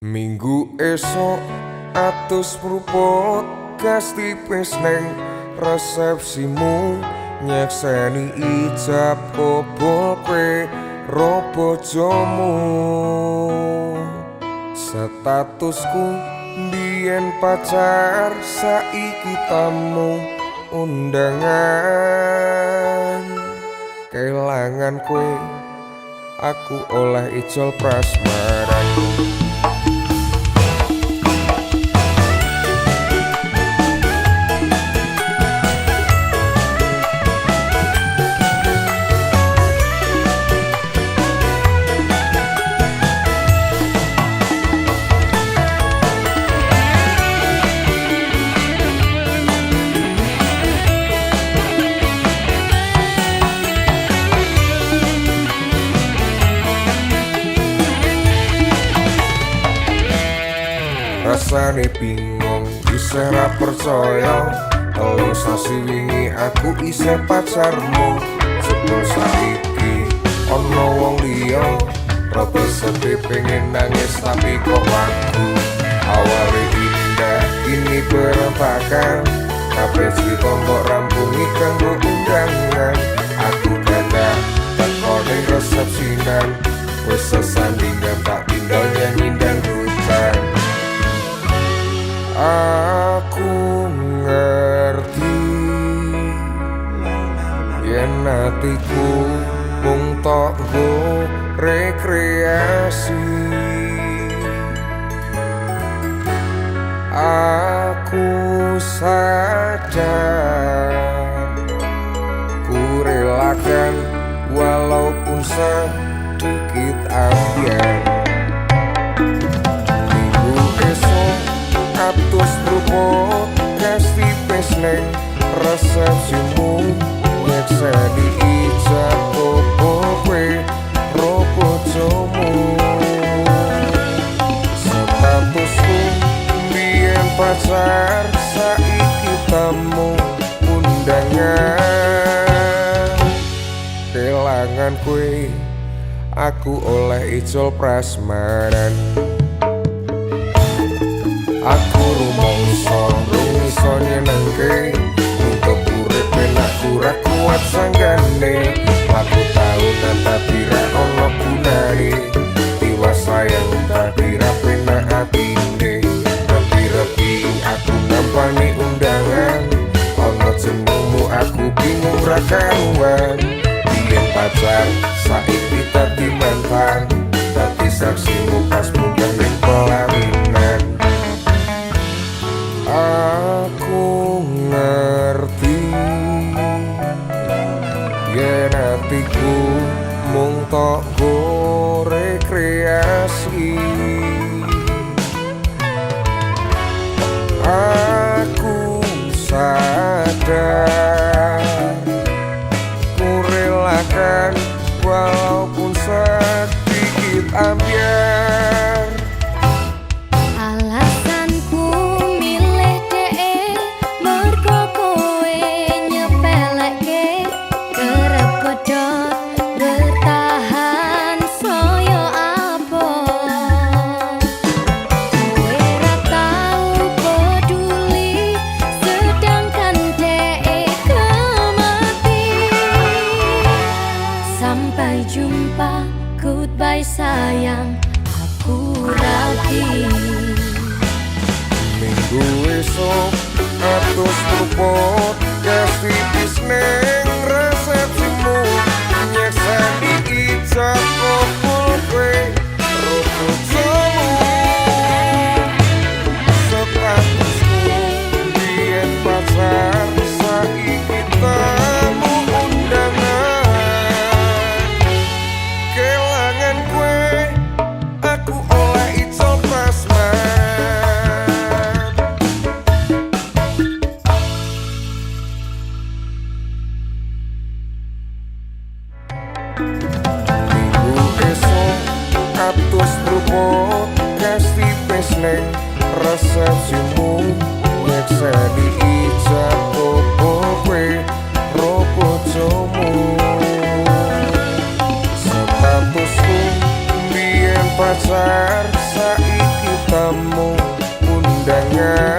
Minggu esok atus pruput gas tipis neng resepsimu, nyekseni ijab kabul kowe robo jomu. Statusku biyen pacar, saiki tamu undangan. Kelangan kowe aku oleh ijol prasmaran. Rasane bingung, isih ra percaya. Telu sasi wingi aku isih pacarmu. Jebul saiki ana wong liya, rada sedih pengen nangis tapi kok aku. Awale indah ini berantakan, kabeh cerita mbok rampungi kanggo undangan. Aku gadah teko ning resepsinan, wis sesandingan tak tinggal nyanyi dangdutan. Aku ngerti yen atiku mung tok nggo rekreasi. Aku sadar ku relakan walaupun sedikit ambiar. Atus pruput gas tipis neng resepsimu, nyekseni ijab kabul kowe robo jomu. Statusku biyen pacar, saiki tamu undangan. Kelangan kowe aku oleh ijol prasmaran. Aku rumangsa nyenengke, untuk urip aku ra kuat sanggane. Aku tahunan tapi ra ono gunane, tiwas sayang tapi ra penak atine. Repi-repi aku ngampani undangan, ono jenengmu aku bingung ra karuan. Biyen pacar, saiki dadi mantan, dadi saksimu pas munggah ning pelaminan. Aku ngerti yen atiku mung tok nggo rekreasi. Aku sadar ku relakan walaupun sedikit ambiar. Sampai jumpa, goodbye sayang, aku rapi. Minggu esok atus pruput gas tipis neng resepsimu, nyekseni ijab kabul kowe robo jomu. Statusku biyen pacar, saiki tamu undangan. Kelangan kowe aku oleh ijol prasmaran. Minggu esok atus pruput gas tipis neng resepsimu, nyekseni ijab kabul kowe robo jomu. Statusku biyen pacar, saiki tamu undangan